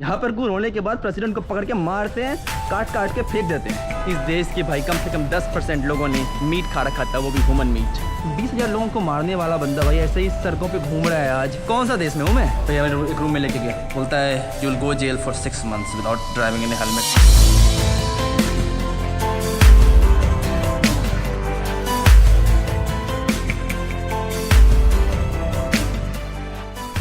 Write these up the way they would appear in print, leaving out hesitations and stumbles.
यहाँ पर कुछ होने के बाद प्रेसिडेंट को पकड़ के मारते हैं, काट काट के फेंक देते हैं। इस देश के भाई कम से कम 10% लोगों ने मीट खा रखा था, वो भी ह्यूमन मीट। 20,000 लोगों को मारने वाला बंदा भाई ऐसे ही सड़कों पे घूम रहा है। आज कौन सा देश में हूँ मैं? भैया मैंने एक रूम में लेके गया, बोलता है you will go jail for 6 months without driving in helmet.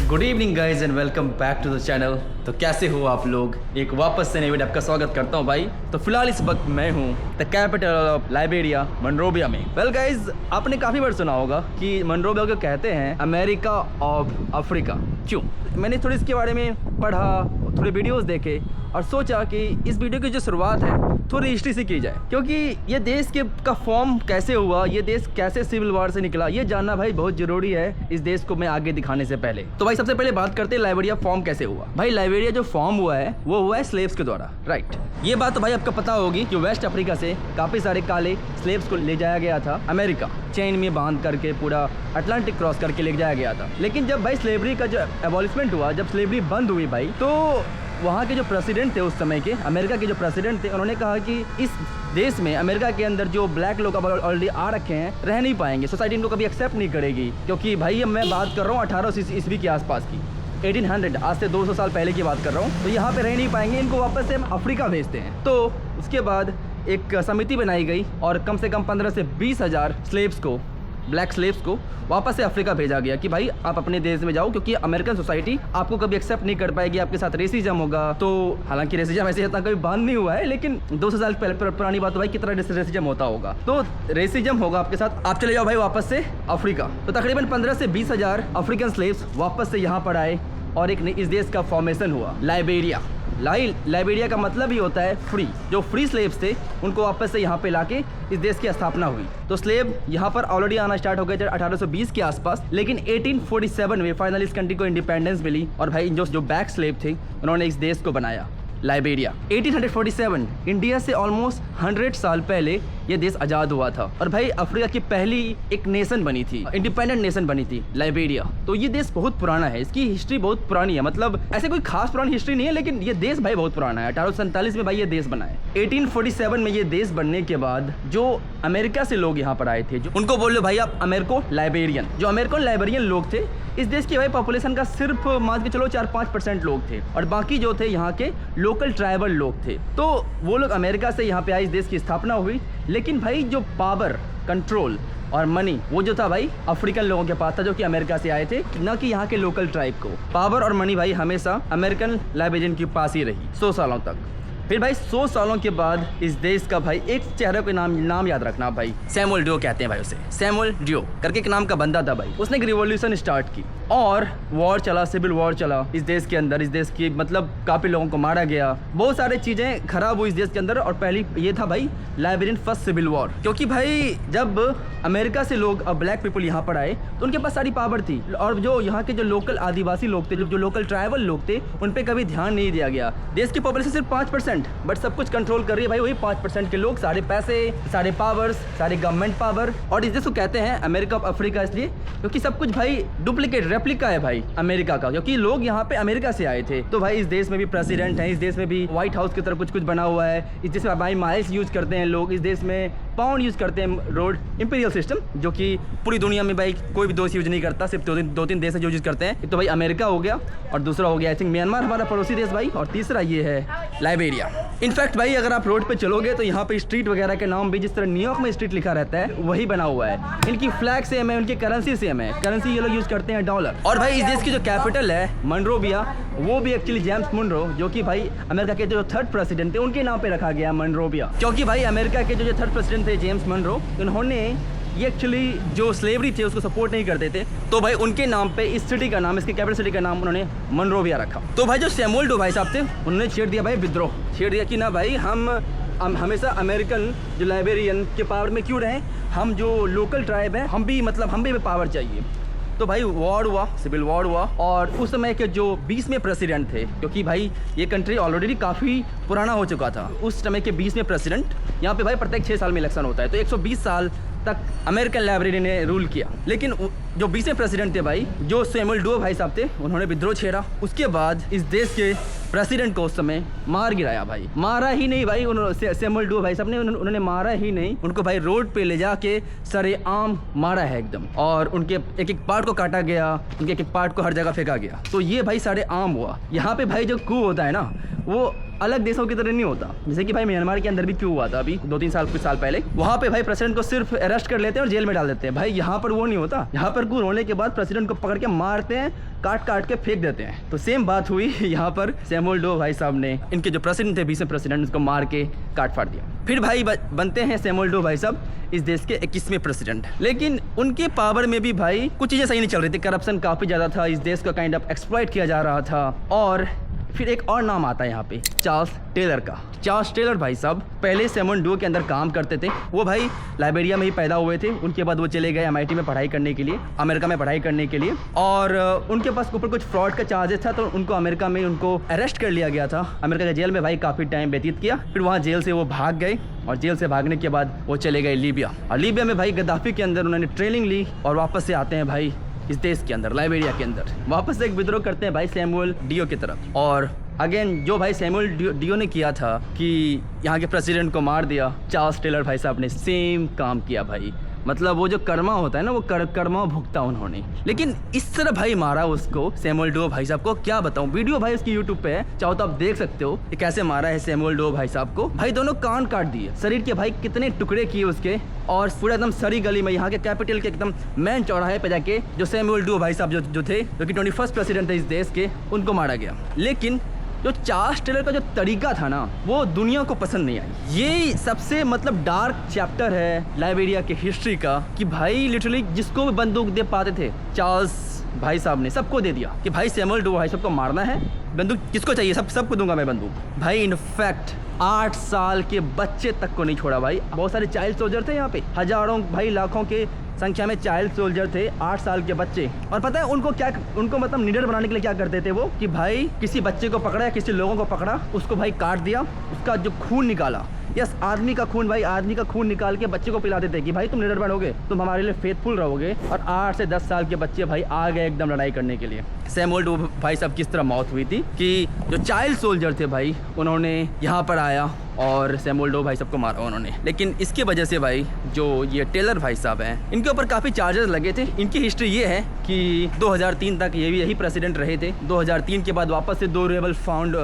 Good evening guys and welcome back to the channel. तो कैसे हो आप लोग? एक वापस से नई वीडियो आपका स्वागत करता हूं भाई। तो फिलहाल इस वक्त मैं हूं द कैपिटल ऑफ लाइबेरिया, मनरोबिया में। वेल गाइज, आपने काफ़ी बार सुना होगा कि मनरोबिया को कहते हैं अमेरिका ऑफ अफ्रीका। क्यों? मैंने थोड़ी इसके बारे में पढ़ा, थोड़े वीडियोस देखे और सोचा कि इस वीडियो की जो शुरुआत है थोड़ी हिस्ट्री से की जाए, क्योंकि ये देश का फॉर्म कैसे हुआ, ये देश कैसे सिविल वॉर से निकला, ये जानना भाई बहुत जरूरी है इस देश को मैं आगे दिखाने से पहले। तो भाई सबसे पहले बात करते हैं लाइबेरिया फॉर्म कैसे हुआ। भाई लाइबेरिया जो फॉर्म हुआ है वो हुआ है स्लेव्स के द्वारा, राइट। ये बात तो भाई आपको पता होगी कि वेस्ट अफ्रीका से काफ़ी सारे काले स्लेव्स को ले जाया गया था अमेरिका, चेन में बांध करके पूरा अटलांटिक क्रॉस करके ले जाया गया था। लेकिन जब भाई स्लेवरी का जो एबॉलिशमेंट हुआ, जब स्लेवरी बंद हुई भाई, तो वहाँ के जो प्रेसिडेंट थे उस समय के, अमेरिका के जो प्रेसिडेंट थे, उन्होंने कहा कि इस देश में अमेरिका के अंदर जो ब्लैक लोग ऑलरेडी आ रखे हैं रह नहीं पाएंगे, सोसाइटी इनको कभी एक्सेप्ट नहीं करेगी। क्योंकि भाई अब मैं बात कर रहा हूँ 1800 ईस्वी के आसपास की, 1800, आज से 200 साल पहले की बात कर रहा हूँ। तो यहाँ पे रह नहीं पाएंगे, इनको वापस से हम अफ्रीका भेजते हैं। तो उसके बाद एक समिति बनाई गई और कम से कम 15 से 20 हज़ार स्लेव्स को, ब्लैक स्लेव्स को वापस से अफ्रीका भेजा गया कि भाई आप अपने देश में जाओ, क्योंकि अमेरिकन सोसाइटी आपको कभी एक्सेप्ट नहीं कर पाएगी, आपके साथ रेसिज्म होगा। तो हालांकि रेसिज्म ऐसे इतना कभी बंद नहीं हुआ है, लेकिन 200 साल पहले पुरानी बात है भाई, कितना रेसिज्म होता होगा। तो रेसिज्म होगा आपके साथ, आप चले जाओ भाई वापस से अफ्रीका। तो तकरीबन 15 से 20 हज़ार अफ्रीकन स्लेव्स वापस से यहाँ पर आए और एक इस देश का फॉर्मेशन हुआ, लाइबेरिया। लाइबेरिया का मतलब ही होता है फ्री। जो फ्री स्लेव्स थे उनको वापस से यहाँ पे लाके इस देश की स्थापना हुई। तो स्लेव यहाँ पर ऑलरेडी आना स्टार्ट हो गए थे 1820 के आसपास, लेकिन 1847 में फाइनली इस कंट्री को इंडिपेंडेंस मिली और भाई जो बैक स्लेव थे उन्होंने इस देश को बनाया, लाइबेरिया। 1847 इंडिया से ऑलमोस्ट 100 साल पहले ये देश आज़ाद हुआ था और भाई अफ्रीका की पहली एक नेशन बनी थी, इंडिपेंडेंट नेशन बनी थी लाइबेरिया। तो ये देश बहुत पुराना है, इसकी हिस्ट्री बहुत पुरानी है, मतलब ऐसे कोई खास पुरानी हिस्ट्री नहीं है, लेकिन ये देश भाई बहुत पुराना है। 1847 में भाई ये देश बना है। 1847 में ये देश बनने के बाद जो अमेरिका से लोग यहाँ पर आए थे, जो उनको बोल लो भाई आप अमेरिको लाइबेरियन। जो अमेरिकन लाइबेरियन लोग थे, इस देश की भाई पॉपुलेशन का सिर्फ मान के चलो 4-5% लोग थे और बाकी जो थे यहाँ के लोकल ट्राइबल लोग थे। तो वो लोग अमेरिका से यहाँ पे आए, इस देश की स्थापना हुई। लेकिन भाई जो पावर, कंट्रोल और मनी वो जो था भाई अफ्रीकन लोगों के पास था, जो कि अमेरिका से आए थे, न कि यहाँ के लोकल ट्राइब को। पावर और मनी भाई हमेशा अमेरिकन लाइबेरियन के पास ही रही 100 सालों तक। फिर भाई 100 सालों के बाद इस देश का भाई एक चेहरे के नाम याद रखना भाई, सैमुअल ड्यू कहते हैं भाई उसे। सैमुअल ड्यू करके एक नाम का बंदा था भाई, उसने एक रिवॉल्यूशन स्टार्ट की और वॉर चला, सिविल वॉर चला इस देश के अंदर। इस देश की मतलब काफ़ी लोगों को मारा गया, बहुत सारी चीज़ें खराब हुई इस देश के अंदर। और पहली ये था भाई लाइबेरियन फर्स्ट सिविल वॉर, क्योंकि भाई जब अमेरिका से लोग ब्लैक पीपल यहाँ पर आए तो उनके पास सारी पावर थी और जो यहाँ के जो लोकल आदिवासी लोग थे, जो लोकल ट्राइबल लोग थे, उन पर कभी ध्यान नहीं दिया गया। देश की पॉपुलेशन सिर्फ 5%, बट सब कुछ कंट्रोल कर रही है भाई वही 5% के लोग, सारे पैसे, सारे पावर्स, सारे गवर्नमेंट पावर। और इस देश को कहते हैं अमेरिका ऑफ अफ्रीका इसलिए क्योंकि सब कुछ भाई डुप्लीकेट, रेप्लिका है भाई अमेरिका का, क्योंकि लोग यहाँ पे अमेरिका से आए थे। तो भाई इस देश में भी प्रेसिडेंट है, इस देश में भी व्हाइट हाउस की तरह कुछ बना हुआ है। इस देश में भाई माइल्स यूज करते हैं लोग, इस देश में पाउंड यूज करते हैं, रोड इंपीरियल सिस्टम, जो कि पूरी दुनिया में भाई कोई भी देश यूज नहीं करता, सिर्फ 2-3 देश जो यूज करते हैं। एक तो भाई अमेरिका हो गया और दूसरा हो गया आई थिंक म्यांमार, हमारा पड़ोसी देश भाई, और तीसरा ये है लाइबेरिया। इनफैक्ट भाई अगर आप रोड पे चलोगे तो यहाँ पे स्ट्रीट वगैरह के नाम भी जिस तरह न्यूयॉर्क में स्ट्रीट लिखा रहता है वही बना हुआ है। इनकी फ्लैग सेम है, उनकी करेंसी सेम है, करेंसी ये लोग यूज करते हैं डॉलर। और भाई इस देश की जो कैपिटल है मनरोबिया, वो भी एक्चुअली जेम्स मुनरो, जो कि भाई अमेरिका के जो 3rd प्रेसिडेंट थे उनके नाम पे रखा गया मनरोबिया, क्योंकि भाई अमेरिका के जो 3rd प्रेसिडेंट थे जेम्स मुनरो, उन्होंने ये एक्चुअली जो स्लेवरी थे उसको सपोर्ट नहीं करते थे। तो भाई उनके नाम पे इस सिटी का नाम, इसके कैपिटल सिटी का नाम उन्होंने मनरोबिया रखा। तो भाई जो सैमुअल ड्यू भाई साहब थे उन्होंने छेड़ दिया भाई विद्रोह, छेड़ दिया कि ना भाई हम हमेशा अमेरिकन जो लाइबेरियन के पावर में क्यों रहें, हम जो लोकल ट्राइब हैं हम भी पावर चाहिए। तो भाई वॉर हुआ, सिविल वॉर हुआ और उस समय के जो 20वें प्रेसिडेंट थे, क्योंकि भाई ये कंट्री ऑलरेडी काफ़ी पुराना हो चुका था, उस समय के 20वें प्रेसिडेंट, यहाँ पे भाई प्रत्येक 6 साल में इलेक्शन होता है, तो 120 साल तक अमेरिकन लाइब्रेरी ने रूल किया। लेकिन जो 20वें प्रेसिडेंट थे भाई, जो सैमुअल ड्यू भाई साहब थे, उन्होंने विद्रोह छेड़ा। उसके बाद इस देश के प्रेसिडेंट को उस समय मार गिराया भाई। मारा ही नहीं भाई, सैमुअल डू भाई साहब ने उन्होंने मारा ही नहीं, उनको भाई रोड पे ले जाके सरेआम मारा है एकदम, और उनके एक एक पार्ट को काटा गया, उनके एक एक पार्ट को हर जगह फेंका गया। तो ये भाई सरेआम हुआ। यहाँ पे भाई जो कू होता है ना, वो अलग देशों की तरह नहीं होता। जैसे कि भाई म्यांमार के अंदर भी क्यों हुआ था अभी 2-3 साल कुछ साल पहले, वहाँ पे भाई प्रेसिडेंट को सिर्फ अरेस्ट कर लेते हैं और जेल में डाल देते हैं। भाई यहाँ पर वो नहीं होता, यहाँ पर कू होने के बाद प्रेसिडेंट को पकड़ के मारते हैं, काट के फेंक देते हैं। तो सेम बात हुई यहाँ पर। सैमुअल डो भाई साहब ने इनके जो प्रेसिडेंट थे, विce प्रेसिडेंट, उसको मार के काट फाड़ दिया। फिर भाई बनते हैं सैमुअल डो भाई साहब इस देश के 21वें प्रेसिडेंट। लेकिन उनके पावर में भी भाई कुछ चीज़ें सही नहीं चल रही थी। करप्शन काफ़ी ज़्यादा था, इस देश को काइंड ऑफ एक्सप्लॉइट किया जा रहा था। और फिर एक और नाम आता है यहाँ पे, चार्ल्स टेलर का। चार्ल्स टेलर भाई साहब पहले सैमुअल डो के अंदर काम करते थे। वो भाई लाइबेरिया में ही पैदा हुए थे। उनके बाद वो चले गए MIT में पढ़ाई करने के लिए, अमेरिका में पढ़ाई करने के लिए। और उनके पास ऊपर कुछ फ्रॉड का चार्जेस था, तो उनको अमेरिका में उनको अरेस्ट कर लिया गया था। अमेरिका के जेल में भाई काफ़ी टाइम व्यतीत किया। फिर वहाँ जेल से वो भाग गए, और जेल से भागने के बाद वो चले गए लीबिया। और लीबिया में भाई गद्दाफी के अंदर उन्होंने ट्रेनिंग ली, और वापस से आते हैं भाई इस देश के अंदर, लाइबेरिया के अंदर। वापस से एक विद्रोह करते हैं भाई सैमुअल डियो की तरफ। और अगेन जो भाई सैमुअल डियो ने किया था कि यहाँ के प्रेसिडेंट को मार दिया, चार्ल्स टेलर भाई साहब ने सेम काम किया भाई। मतलब वो जो कर्मा होता है ना, वो कर्मा भुगता उन्होंने। लेकिन इस तरह भाई मारा उसको, सैमुअल डो भाई साहब को, क्या बताऊं। वीडियो भाई उसकी यूट्यूब पे है, चाहो तो आप देख सकते हो कि कैसे मारा है सैमुअल डो भाई साहब को। भाई दोनों कान काट दिए, शरीर के भाई कितने टुकड़े किए उसके, और पूरा एकदम सरी गली में, यहाँ के कैपिटल के एकदम मेन चौराहे पे जाके जो सैमुअल डो भाई साहब जो थे, जो कि 21st प्रेसिडेंट थे इस देश के, उनको मारा गया। लेकिन जो चार्ल्स टेलर का जो तरीका था ना, वो दुनिया को पसंद नहीं आई। ये सबसे मतलब डार्क चैप्टर है लाइबेरिया के हिस्ट्री का, कि भाई लिटरली जिसको भी बंदूक दे पाते थे चार्ल्स भाई साहब ने सबको दे दिया कि भाई सैमुअल डो भाई सबको मारना है, बंदूक किसको चाहिए, सबको दूंगा मैं बंदूक। भाई इनफैक्ट 8 साल के बच्चे तक को नहीं छोड़ा भाई। बहुत सारे चाइल्ड सोल्जर थे यहाँ पे, हजारों भाई लाखों के संख्या में चाइल्ड सोल्जर थे, 8 साल के बच्चे। और पता है उनको मतलब निडर बनाने के लिए क्या करते थे वो, कि भाई किसी बच्चे को पकड़ा या किसी लोगों को पकड़ा, उसको भाई काट दिया, उसका जो खून निकाला, यस आदमी का खून, भाई आदमी का खून निकाल के बच्चे को पिलाते थे कि भाई तुम निडर बनोगे, तुम हमारे लिए फेथफुल रहोगे। और 8 से 10 साल के बच्चे भाई आ गए एकदम लड़ाई करने के लिए। सैमुअल डो भाई साहब किस तरह मौत हुई थी कि जो चाइल्ड सोल्जर थे भाई, उन्होंने यहाँ पर आया और सैमुअल डो भाई सबको मारा उन्होंने। लेकिन इसके वजह से भाई जो ये टेलर भाई साहब हैं, इनके ऊपर काफ़ी चार्जेस लगे थे। इनकी हिस्ट्री ये है कि 2003 तक ये भी यही प्रेसिडेंट रहे थे। 2003 के बाद वापस से 2 रेबल फाउंड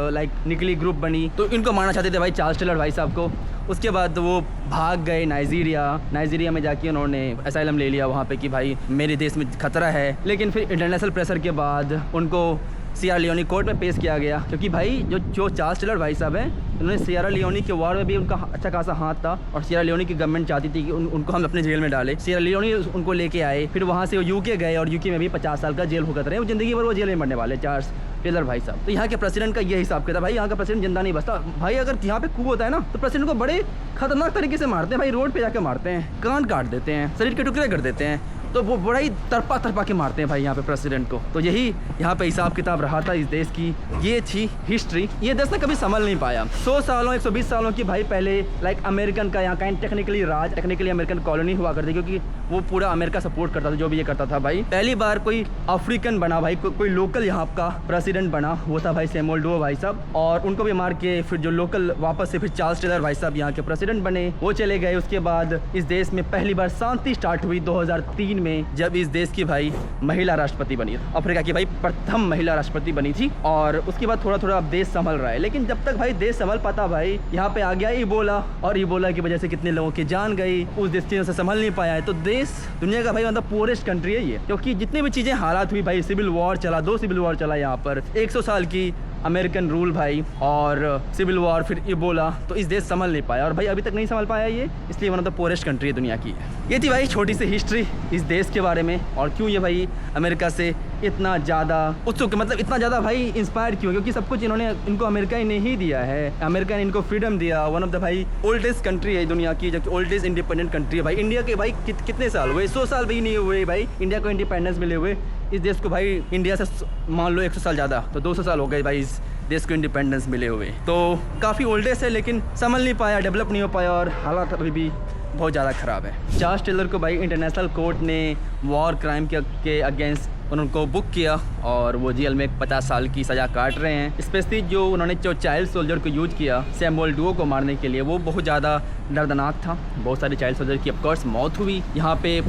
निकली ग्रुप बनी, तो इनको मारना चाहते थे भाई चार्ल्स टेलर भाई साहब को। उसके बाद वो भाग गए नाइजीरिया में जाके उन्होंने असाइलम ले लिया वहाँ पे कि भाई मेरे देश में खतरा है। लेकिन फिर इंटरनेशनल प्रेशर के बाद उनको सियरा लियोनी कोर्ट में पेश किया गया, क्योंकि भाई जो चार्ल्स टेलर भाई साहब हैं, उन्होंने सियरा लियोनी के वॉर में भी उनका अच्छा खासा हाथ था, और सियरा लियोनी की गवर्नमेंट चाहती थी कि उनको हम अपने जेल में डालें। सियरा लियोनी उनको लेके आए, फिर वहाँ से वो यूके गए, और यूके में भी 50 साल का जेल भुगत रहे हैं। वो ज़िंदगी भर वो जेल में मरने वाले चार्ल्स टेलर भाई साहब। तो यहाँ के प्रेसिडेंट का ये हिसाब किया था भाई, यहाँ का प्रेसिडेंट जिंदा नहीं बचता भाई। अगर यहाँ पे कू होता है ना, तो प्रेसिडेंट को बड़े खतरनाक तरीके से मारते हैं भाई, रोड पे जाके मारते हैं, कान काट देते हैं, शरीर के टुकड़े कर देते हैं। तो वो बड़ा ही तरपा के मारते हैं भाई यहाँ पे प्रेसिडेंट को। तो यही यहाँ पे हिसाब किताब रहा था इस देश की। ये थी हिस्ट्री। ये देश ना कभी संभल नहीं पाया। 100 सालों 120 सालों की भाई पहले लाइक अमेरिकन का यहाँ काइंड टेक्निकली अमेरिकन कॉलोनी हुआ करती, क्योंकि वो पूरा अमेरिका सपोर्ट करता था जो भी ये करता था भाई। पहली बार कोई अफ्रीकन बना भाई, कोई लोकल यहाँ का प्रेसिडेंट बना, वो था भाई सैमुअल डो भाई साहब। और उनको भी मार के फिर जो लोकल वापस से फिर चार्ल्स टेलर भाई साहब यहाँ के प्रेसिडेंट बने, वो चले गए। उसके बाद इस देश में पहली बार शांति स्टार्ट हुई 2003 में, जब इस देश की भाई महिला राष्ट्रपति बनी, अफ्रीका की भाई प्रथम महिला राष्ट्रपति बनी थी। और उसके बाद थोड़ा थोड़ा अब देश संभल रहा है। लेकिन जब तक भाई देश संभल पाता भाई, यहाँ पे आ गया इबोला, और इबोला की वजह से कितने लोगों की जान गई, उस देश की वजह से संभल नहीं पाया है। तो देश दुनिया का भाई मतलब पोरेस्ट कंट्री है ये, क्योंकि जितनी भी चीज़ें हालात हुई भाई, सिविल वॉर चला, 2 सिविल वॉर चला यहाँ पर, 100 साल की अमेरिकन रूल भाई, और सिविल वॉर, फिर इबोला, तो इस देश संभल नहीं पाया। और भाई अभी तक नहीं संभल पाया ये, इसलिए one of the poorest country है दुनिया की। ये थी भाई छोटी सी हिस्ट्री इस देश के बारे में, और क्यों ये भाई अमेरिका से इतना ज़्यादा उत्सुक, मतलब इतना ज़्यादा भाई इंस्पायर क्यों, क्योंकि सब कुछ इनको अमेरिका ही नहीं दिया है। अमेरिका ने इनको फ्रीडम दिया। वन ऑफ द भाई ओल्डेस्ट कंट्री है दुनिया की, जो कि ओल्डेस्ट इंडिपेंडेंट कंट्री है भाई। इंडिया के भाई कितने साल हुए, 100 साल भी नहीं हुए भाई इंडिया को इंडिपेंडेंस मिले हुए। इस देश को भाई इंडिया से मान लो 100 साल ज़्यादा, तो 200 साल हो गए भाई इस देश को इंडिपेंडेंस मिले हुए। तो काफ़ी ओल्डेस्ट है लेकिन संभल नहीं पाया, डेवलप नहीं हो पाया और हालात अभी भी बहुत ज़्यादा ख़राब है। चार्ल्स टेलर को भाई इंटरनेशनल कोर्ट ने वॉर क्राइम के अगेंस्ट उनको बुक किया और वो जेल में 50 साल की सज़ा काट रहे हैं। स्पेशली जो उन्होंने जो चाइल्ड सोल्जर को यूज किया सैमुअल डुओ को मारने के लिए, वो बहुत ज़्यादा दर्दनाक था। बहुत सारे चाइल्ड सोल्जर की ऑफकोर्स मौत हुई। यहाँ पे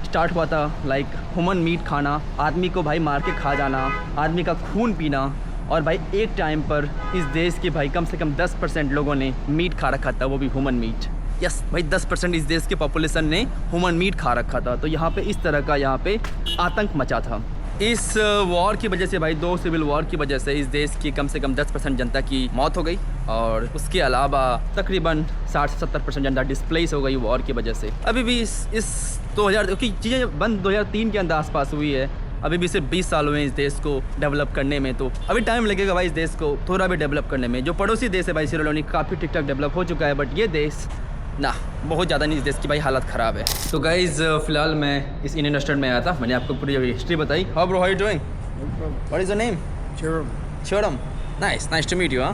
स्टार्ट हुआ था लाइक ह्यूमन मीट खाना, आदमी को भाई मार के खा जाना, आदमी का खून पीना। और भाई एक टाइम पर इस देश के भाई कम से कम 10% लोगों ने मीट खा रखा था, वो भी ह्यूमन मीट। यस भाई 10% इस देश के पॉपुलेशन ने ह्यूमन मीट खा रखा था। तो यहाँ पे इस तरह का यहाँ पे आतंक मचा था। इस वॉर की वजह से भाई 2 सिविल वॉर की वजह से इस देश की कम से कम 10% जनता की मौत हो गई और उसके अलावा तकरीबन 60 से 70% जनता डिस्प्लेस हो गई वॉर की वजह से। अभी भी इस 2000 की चीज़ें बंद 2003 के अंदर आसपास हुई है। अभी भी सिर्फ 20 साल हुए हैं इस देश को डेवलप करने में, तो अभी टाइम लगेगा भाई इस देश को थोड़ा भी डेवलप करने में। जो पड़ोसी देश है भाई सिएरा लियोन काफ़ी ठीक ठाक डेवलप हो चुका है, बट ये देश ना बहुत ज़्यादा नहीं, इस देश की भाई हालत ख़राब है। तो गाइज़ फ़िलहाल मैं इस इंडियन रेस्टोरेंट में आया था, मैंने आपको पूरी हिस्ट्री बताई। How bro, how you doing? What is your name? Shivram. Nice to meet you. हाँ,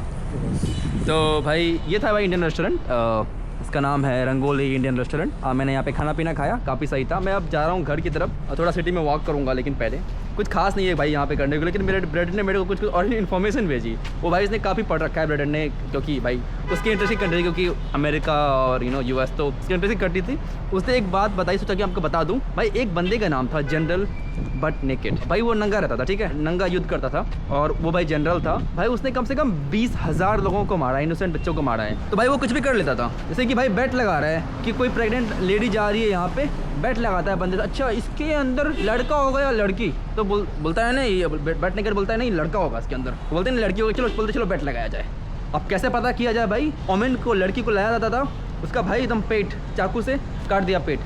तो भाई ये था भाई इंडियन रेस्टोरेंट, इसका नाम है रंगोली इंडियन रेस्टोरेंट। मैंने यहाँ पे खाना पीना खाया, काफ़ी सही था। मैं अब जा रहा हूँ घर की तरफ, थोड़ा सिटी में वॉक करूँगा, लेकिन पहले कुछ खास नहीं है भाई यहाँ पे करने को। लेकिन मेरे ब्रदर ने मेरे को कुछ और इन्फॉर्मेशन भेजी। वो भाई इसने काफ़ी पढ़ रखा है ब्रदर ने, क्योंकि भाई उसकी इंटरेस्ट की कंट्री, क्योंकि अमेरिका और यूएस तो उसकी इंटरेस्ट की कंट्री थी। उसने एक बात बताई, सोचा कि आपको बता दूँ। भाई एक बंदे का नाम था जनरल बट नेकेड। भाई वो नंगा रहता था, ठीक है, नंगा युद्ध करता था और वो भाई जनरल था। भाई उसने कम से कम 20,000 लोगों को मारा है, इनोसेंट बच्चों को मारा है। तो भाई वो कुछ भी कर लेता था, जैसे कि भाई बेट लगा रहा है कि कोई प्रेग्नेंट लेडी जा रही है यहाँ पे, बेट लगाता है बंदे से, अच्छा इसके अंदर लड़का होगा या लड़की, तो बोलता है नहीं, बेट नेकेड बोलता है नहीं लड़का होगा इसके अंदर, तो बोलते हैं लड़की होगी, चलो बोलते चलो बेट लगाया जाए। अब कैसे पता किया जाए भाई? ओमेन को, लड़की को लाया जाता था, उसका भाई एकदम पेट चाकू से काट दिया पेट।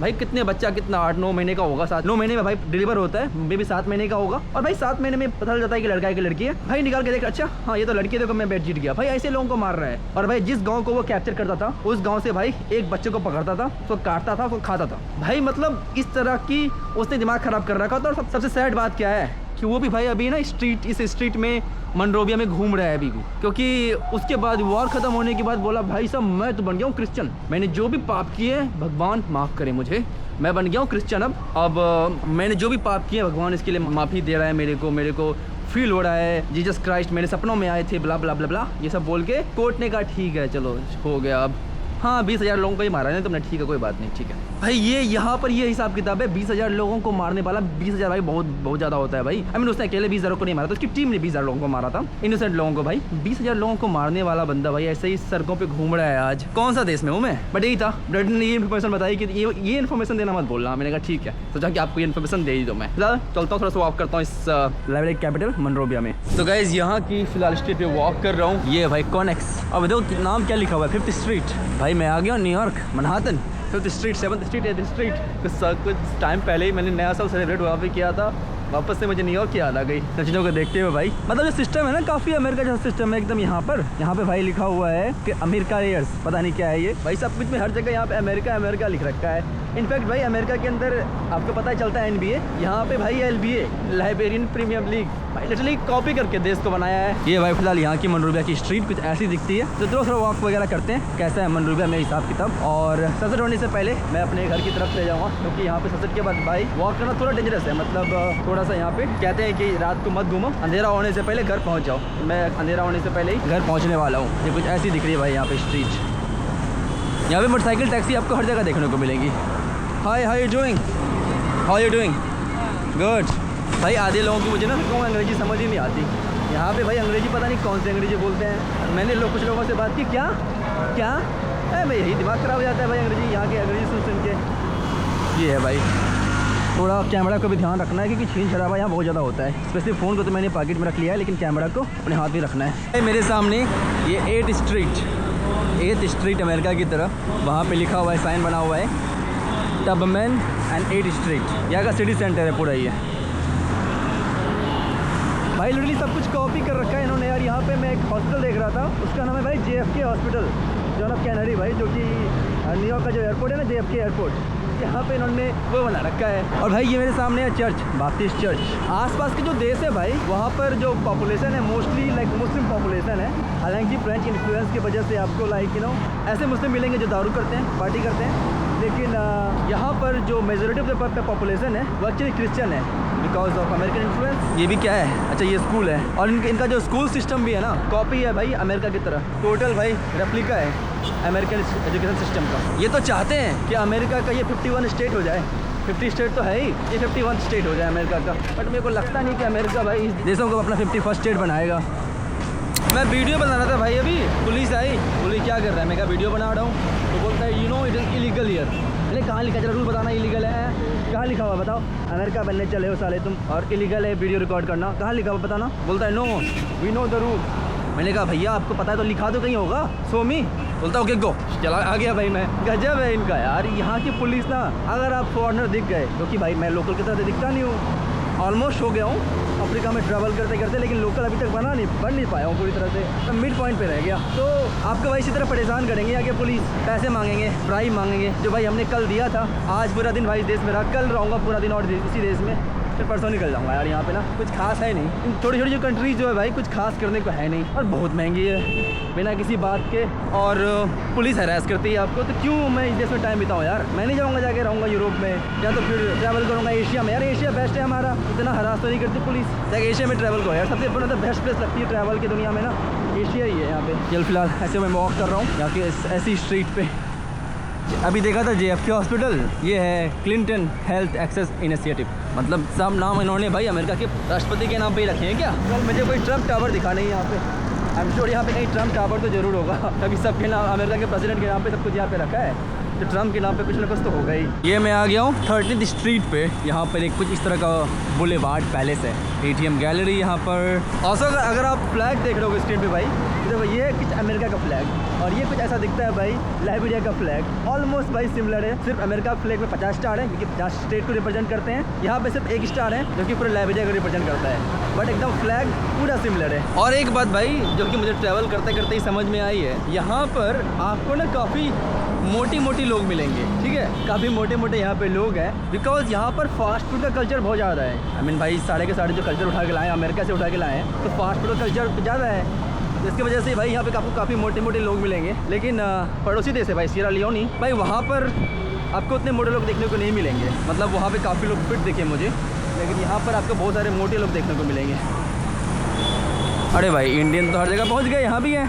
भाई कितने बच्चा, कितना 8-9 महीने का होगा, 9 महीने में भाई डिलीवर होता है, मे भी 7 महीने का होगा। और भाई 7 महीने में पता चल जाता है कि लड़का है कि लड़की है। भाई निकाल के देख, अच्छा हाँ ये तो लड़की है, देखो मैं बेट जीत गया। भाई ऐसे लोगों को मार रहा है। और भाई जिस गांव को वो कैप्चर करता था, उस गांव से भाई एक बच्चे को पकड़ता था, उसको काटता था, उसको खाता था। भाई मतलब इस तरह की उसने दिमाग खराब कर रखा था। और सबसे सैड बात क्या है कि वो भी भाई अभी ना इस स्ट्रीट में मनरोबिया में घूम रहा है अभी भी, क्योंकि उसके बाद वॉर ख़त्म होने के बाद बोला भाई साहब मैं तो बन गया हूँ क्रिश्चियन, मैंने जो भी पाप किए भगवान माफ़ करे मुझे, मैं बन गया हूँ क्रिश्चियन। अब मैंने जो भी पाप किए भगवान इसके लिए माफ़ी दे रहा है मेरे को फील हो रहा है, जीसस क्राइस्ट मेरे सपनों में आए थे, ब्ला ब्ला ब्ला ब्ला, ये सब बोल के कोर्ट ने कहा ठीक है चलो हो गया। अब हाँ 20,000 लोगों को ही मारा है तुमने, ठीक है कोई बात नहीं, ठीक है भाई। ये यहाँ पर ये हिसाब किताब है, 20,000 लोगों को मारने वाला 20,000 भाई बहुत ज़्यादा होता है भाई। आई मीन उसने अकेले 20,000 को नहीं मारा था, उसकी टीम ने 20,000 लोगों को मारा था, इनोसेंट लोगों को। भाई 20,000 लोगों को मारने वाला बंदा भाई ऐसे ही सड़कों पे घूम रहा है आज। कौन सा देश में हूँ मैं? बट यही था, ब्रदर ने ये इन्फॉर्मेशन बताई कि ये इन्फॉर्मेशन देना मत बोलना। मैंने कहा ठीक है, सोचा कि आपको ये इन्फॉर्मेशन दे ही दो। मैं फिलहाल चलता हूँ, थोड़ा सा वॉक करता हूँ इस लाइब्रेरी कैपिटल मनरोबिया में। तो गाइज यहाँ की फिलहाल स्ट्रीट पे वॉक कर रहा हूँ। ये भाई कॉनेक्स, अब देखो नाम क्या लिखा हुआ है, 5th स्ट्रीट। भाई मैं आ गया New York Manhattan, 5th street, 7th street, 8th street. कुछ टाइम पहले ही मैंने नया साल सेलिब्रेट वहाँ पे किया था, वापस से मुझे न्यूयॉर्क की याद आ गई चीज़ों को देखते हुए। भाई मतलब जो सिस्टम है ना, काफ़ी अमेरिका जैसा सिस्टम है एकदम। यहाँ पे भाई लिखा हुआ है कि अमेरिका एयर्स, पता नहीं क्या है ये भाई, सब कुछ में हर जगह यहाँ पे अमेरिका लिख रखा है। इनफैक्ट भाई अमेरिका के अंदर आपको पता ही चलता है NBA, यहाँ पे भाई LBA लाइब्रेरियन प्रीमियर लीग भाई लिटरली कॉपी करके देश को बनाया है। ये भाई फिलहाल यहाँ की मनरोबिया की स्ट्रीट कुछ ऐसी दिखती है। तो थोड़ा वॉक वगैरह करते हैं कैसा है मनरोबिया में हिसाब किताब। और सनसेट होने से पहले मैं अपने घर की तरफ ले जाऊँगा, क्योंकि यहाँ पे सनसेट के बाद भाई वॉक करना थोड़ा डेंजरस है। मतलब थोड़ा सा यहाँ पे कहते हैं कि रात को मत घूमो, अंधेरा होने से पहले घर पहुँच जाओ। मैं अंधेरा होने से पहले ही घर पहुँचने वाला हूँ। ये कुछ ऐसी दिख रही है भाई यहाँ पे स्ट्रीट। यहाँ पे मोटरसाइकिल टैक्सी आपको हर जगह देखने को मिलेंगी। Hi how you doing? Good. भाई आधे लोगों की मुझे ना अंग्रेजी समझ ही नहीं आती। यहाँ पे भाई अंग्रेजी पता नहीं कौन सी अंग्रेजी बोलते हैं। मैंने कुछ लोगों से बात की, क्या भाई यही दिमाग ख़राब हो जाता है भाई अंग्रेजी, यहाँ के अंग्रेजी सुन के। ये है भाई, थोड़ा कैमरा को भी ध्यान रखना है क्योंकि छीन छराबा यहाँ बहुत ज़्यादा होता है। स्पेशली फ़ोन को तो मैंने पॉकेट में रख लिया है, लेकिन कैमरा को अपने हाथ में रखना है। मेरे सामने ये 8th स्ट्रीट अमेरिका की तरफ, वहाँ पे लिखा हुआ है, साइन बना हुआ है टबमैन एंड 8th स्ट्रीट। यहाँ का सिटी सेंटर है पूरा ये भाई। लिटरली सब कुछ कॉपी कर रखा है इन्होंने यार। यहाँ पे मैं एक हॉस्पिटल देख रहा था, उसका नाम है भाई JFK hospital, John F Kennedy भाई, जो कि न्यूयॉर्क का जो एयरपोर्ट है ना, JFK एयरपोर्ट, यहाँ पे इन्होंने वो बना रखा है। और भाई ये मेरे सामने है चर्च, बाप्टिस्ट चर्च। आसपास के जो देश है भाई, वहाँ पर जो पॉपुलेशन है मोस्टली लाइक मुस्लिम पॉपुलेशन है। हालांकि फ्रेंच इन्फ्लुएंस की वजह से आपको लाइक ऐसे मुस्लिम मिलेंगे जो दारू करते हैं, पार्टी करते हैं, लेकिन यहाँ पर जो मेजोरिटी ऑफ द पॉपुलेशन है वो एक्चुअली क्रिश्चियन है बिकॉज ऑफ अमेरिकन इन्फ्लुएंस। ये भी क्या है, अच्छा ये स्कूल है, और इनका जो स्कूल सिस्टम भी है ना, कॉपी है भाई अमेरिका की तरह, टोटल भाई रेप्लिका है अमेरिकन एजुकेशन सिस्टम का। ये तो चाहते हैं कि अमेरिका का ये 51 स्टेट हो जाए, 50 स्टेट तो है ही, ये 51 स्टेट हो जाए अमेरिका का। बट मेरे को लगता नहीं कि अमेरिका भाई इस देशों को अपना 51 स्टेट बनाएगा। मैं वीडियो बना रहा था भाई, अभी पुलिस आई, बोली क्या कर रहा है, मैं क्या वीडियो बना रहा हूँ, तो बोलता है you know it is illegal here. मैंने कहाँ लिखा, चलो रूल बताना इलीगल है, कहाँ लिखा हुआ बताओ, अमेरिका बनने चले हो साले तुम और इलीगल है वीडियो रिकॉर्ड करना, कहाँ लिखा हुआ बताना। बोलता है no we know the rule. मैंने कहा भैया आपको पता है तो लिखा तो कहीं होगा, सो मी। बोलता ओके गो, चला आ गया भाई मैं। गजब है इनका यार, यहाँ की पुलिस ना, अगर आप फॉरनर दिख गए, क्योंकि भाई मैं लोकल की तरह दिखता नहीं हूँ, ऑलमोस्ट हो गया हूँ अफ्रीका में ट्रैवल करते करते, लेकिन लोकल अभी तक बन नहीं पाया हूँ पूरी तरह से, तो मिड पॉइंट पे रह गया। तो आपको भाई इसी तरह परेशान करेंगे आगे पुलिस, पैसे मांगेंगे, प्राइम मांगेंगे, जो भाई हमने कल दिया था। आज पूरा दिन भाई इस देश में रहा, कल रहूँगा पूरा दिन और इसी देश में, फिर परसों निकल जाऊँगा यार। यहाँ पे ना कुछ खास है नहीं, छोटी छोटी जो कंट्रीज जो है भाई कुछ खास करने को है नहीं, और बहुत महंगी है बिना किसी बात के, और पुलिस हरास करती है आपको। तो क्यों मैं इस देश में टाइम बिताऊँ यार, मैं नहीं जाऊँगा, जाके रहूँगा यूरोप में, या तो फिर ट्रैवल करूँगा एशिया में। यार एशिया बेस्ट है हमारा, इतना हरास तो नहीं करती पुलिस, जाके एशिया में ट्रैवल करो यार, सबसे बड़ा बेस्ट प्लेस लगती है ट्रैवल की दुनिया में ना, एशिया ही है यहाँ पे। चल फिलहाल ऐसे मैं वॉक कर रहा हूँ यहाँ के ऐसी स्ट्रीट पे। अभी देखा था JFK हॉस्पिटल, ये है क्लिंटन हेल्थ एक्सेस इनिशिएटिव, मतलब सब नाम इन्होंने भाई अमेरिका के राष्ट्रपति के नाम पे ही रखे हैं क्या। कल मुझे कोई ट्रम्प टावर दिखा नहीं यहाँ पे, आई एम श्योर यहाँ पे कहीं ट्रम्प टावर तो जरूर होगा, तभी सबके नाम अमेरिका के प्रेसिडेंट के नाम पे सब कुछ यहाँ पे रखा है, तो ट्रम्प के नाम पे कुछ ना कुछ तो होगा ही। ये मैं आ गया हूँ 30th स्ट्रीट पे, यहाँ पर एक कुछ इस तरह का बुलेवार्ड पैलेस है, ATM गैलरी यहाँ पर। और अगर आप फ्लैग देख रहे हो स्क्रीन पे भाई, तो ये है कुछ अमेरिका का फ्लैग, और ये कुछ ऐसा दिखता है भाई लाइबेरिया का फ्लैग, ऑलमोस्ट भाई सिमिलर है, सिर्फ अमेरिका फ्लैग में 50 स्टार है क्योंकि 50 स्टेट को रिप्रेजेंट करते हैं, यहाँ पे सिर्फ 1 स्टार है जो कि पूरे लाइबेरिया को रिप्रेजेंट करता है, बट एकदम फ्लैग पूरा सिमिलर है। और एक बात भाई जो कि मुझे ट्रैवल करते करते ही समझ में आई है, यहाँ पर आपको ना काफ़ी मोटी लोग मिलेंगे, ठीक है, काफ़ी मोटे यहाँ पे लोग हैं, बिकॉज यहाँ पर फास्ट फूड का कल्चर बहुत ज़्यादा है। आई मीन भाई साढ़े के साढ़े जो कल्चर उठा के लाए अमेरिका से उठा के लाए हैं, तो फास्ट फूड का कल्चर ज़्यादा है, इसकी वजह से भाई यहाँ पे काफ़ी मोटे लोग मिलेंगे। लेकिन पड़ोसी देश है भाई सीरा लियोनी, भाई वहाँ पर आपको उतने मोटे लोग देखने को नहीं मिलेंगे, मतलब वहाँ पे काफ़ी लोग फिट दिखे मुझे, लेकिन यहाँ पर आपको बहुत सारे मोटे लोग देखने को मिलेंगे। अरे भाई इंडियन तो हर जगह पहुँच गए, यहाँ भी है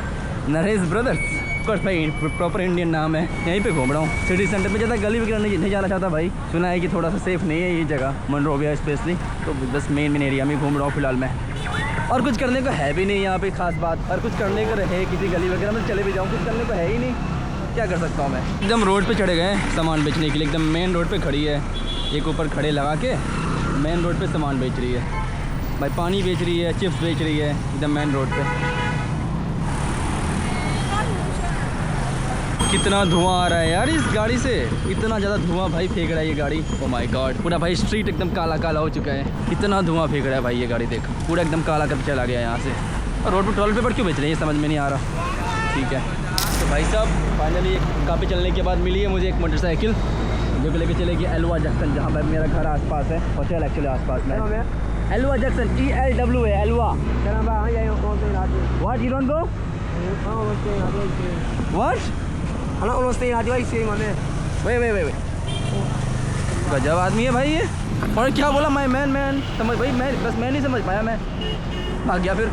नरेश ब्रदर्स, ऑफकोर्स भाई प्रॉपर इंडियन नाम है। यहीं पे घूम रहा हूँ सिटी सेंटर पे, ज़्यादा गली वगैरह नहीं जाना चाहता भाई, सुना है कि थोड़ा सा सेफ़ नहीं है ये जगह मनरोविया स्पेशली, तो बस मेन एरिया में घूम रहा हूँ फिलहाल मैं, और कुछ करने को है भी नहीं यहाँ पे खास बात, और कुछ करने को रहे किसी गली वगैरह में चले भी जाऊँ, कुछ करने को है ही नहीं, क्या कर सकता हूँ मैं। एकदम रोड पे चढ़े गए सामान बेचने के लिए, एकदम मेन रोड पे खड़ी है, एक ऊपर खड़े लगा के मेन रोड पे सामान बेच रही है भाई, पानी बेच रही है, चिप्स बेच रही है एकदम मेन रोड पे। कितना धुआं आ रहा है यार इस गाड़ी से, इतना ज़्यादा धुआं भाई फेंक रहा है ये गाड़ी, ओ माय गॉड, पूरा भाई स्ट्रीट एकदम काला हो चुका है, कितना धुआं फेंक रहा है भाई ये गाड़ी, देख पूरा एकदम काला करके चला गया यहाँ से। और रोड पर टोल पेपर क्यों बेच रहे हैं ये समझ में नहीं आ रहा। ठीक है तो भाई साहब फाइनली काफ़ी चलने के बाद मिली है मुझे एक मोटरसाइकिल, जो कि लेके चलेगी एलवा जंक्शन, जहाँ पर मेरा घर आसपास है, होटल एक्चुअली आसपास में, एलवा जंक्शन ELW है alloy. What you don't go what way गजब आदमी है भाई ये, और क्या बोला मैन समझ भाई, मैं बस मैं नहीं समझ पाया, मैं भाग गया फिर,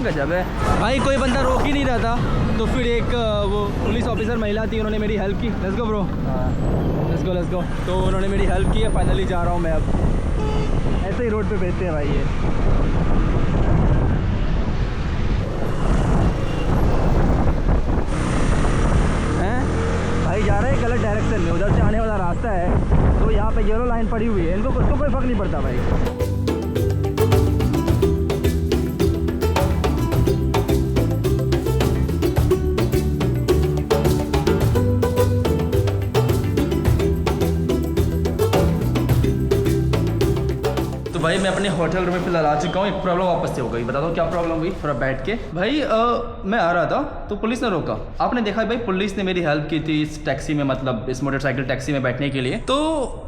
गजब है भाई, कोई बंदा रोक ही नहीं रहा था, तो फिर एक वो पुलिस ऑफिसर महिला थी, उन्होंने मेरी हेल्प की, let's go bro, let's go, तो उन्होंने मेरी हेल्प की है, फाइनली जा रहा हूँ मैं अब। ऐसे ही रोड पे बेचते हैं भाई ये। भाई जा रहे हैं गलत डायरेक्शन में, उधर से आने वाला रास्ता है, तो यहाँ पे येलो लाइन पड़ी हुई है, इनको उसको कोई फर्क नहीं पड़ता भाई। तो भाई भाई मैं अपने होटल रूम में फिलहाल आ चुका हूँ। एक प्रॉब्लम वापस से हो गई, बता दो क्या प्रॉब्लम हुई। थोड़ा बैठ के भाई मैं आ रहा था तो पुलिस ने रोका। आपने देखा भाई पुलिस ने मेरी हेल्प की थी इस टैक्सी में, मतलब इस मोटरसाइकिल टैक्सी में बैठने के लिए। तो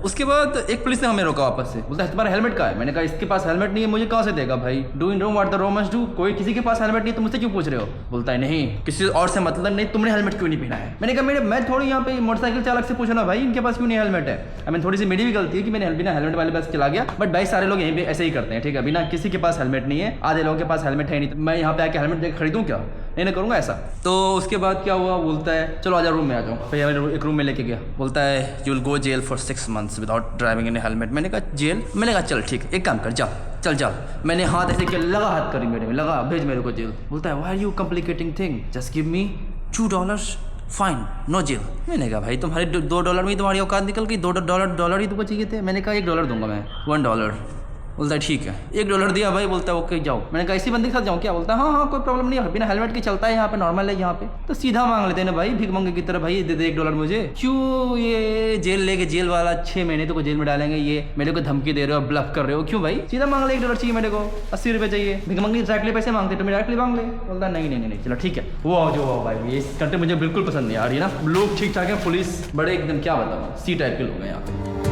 उसके बाद एक पुलिस ने हमें रोका वापस से, बोलता है तुम्हारा हेलमेट कहाँ है। मैंने कहा इसके पास हेलमेट नहीं है, मुझे कहाँ से देगा भाई। Do in know what the Romans do, कोई किसी के पास हेलमेट नहीं तो मुझसे क्यों पूछ रहे हो। बोलता है नहीं किसी और से मतलब नहीं, तुमने हेलमेट क्यों नहीं पहना है। मैंने कहा मैं थोड़ी यहाँ पे मोटरसाइकिल चालक से पूछना भाई इनके पास क्यों नहीं हेलमेट है। आई मीन थोड़ी सी मेरी भी गलती है कि मैंने बिना हेलमेट वाले पास चला गया, बट भाई सारे लोग यहीं पे ऐसे ही करते हैं, ठीक है। बिना किसी के पास हेलमेट नहीं है, आधे लोगों के पास हेलमेट है नहीं, तो मैं यहाँ पे आके हेलमेट देकर खरीदूँ क्या, नहीं करूँगा ऐसा। तो उसके बाद क्या हुआ, बोलता है चलो आजा रूम में आ जाओ। भैया मैंने एक रूम में लेके गया, बोलता है you will go jail for 6 months without driving in helmet. मैंने कहा जेल, मैंने कहा चल ठीक एक काम कर जा चल। मैंने हाथ ऐसे किया, लगा हाथ करी मेरे में, लगा भेज मेरे को जेल। बोलता है why are you complicating thing, just give me $2 fine no jail. मैंने कहा भाई तुम्हारे $2 में ही तुम्हारी औकात निकल गई, $2 ही तुमको चाहिए थे। मैंने कहा $1 दूंगा मैं, $1। बोलता है ठीक है, $1 दिया भाई। बोलता है ओके जाओ। मैंने कहा इसी बंदे के साथ जाऊँ क्या। बोलता है हाँ कोई प्रॉब्लम नहीं है, बिना हेलमेट के चलता है यहाँ पे, नॉर्मल है यहाँ पे। तो सीधा मांग लेते हैं ना भाई, भीख मंगे की तरह, भाई दे दे $1 मुझे। क्यों ये जेल लेके, जेल वाला 6 महीने तो जेल में डालेंगे, ये मेरे को धमकी दे रहे हो, ब्लफ कर रहे हो, क्यों भाई। सीधा मांग ले $1 चाहिए मेरे को, 80 रुपये चाहिए। भीख मंगी डायरेक्टली पैसे मांगते तो मैं डायरेक्टली मांग ले। बोलता नहीं चलो ठीक है। वो आओ जो आओ भाई, ये कंटेंट मुझे बिल्कुल पसंद नहीं आ रही ना। लोग ठीक ठाक है, पुलिस बड़े एकदम क्या बताऊँ सी टाइप के लोग हैं यहाँ पे।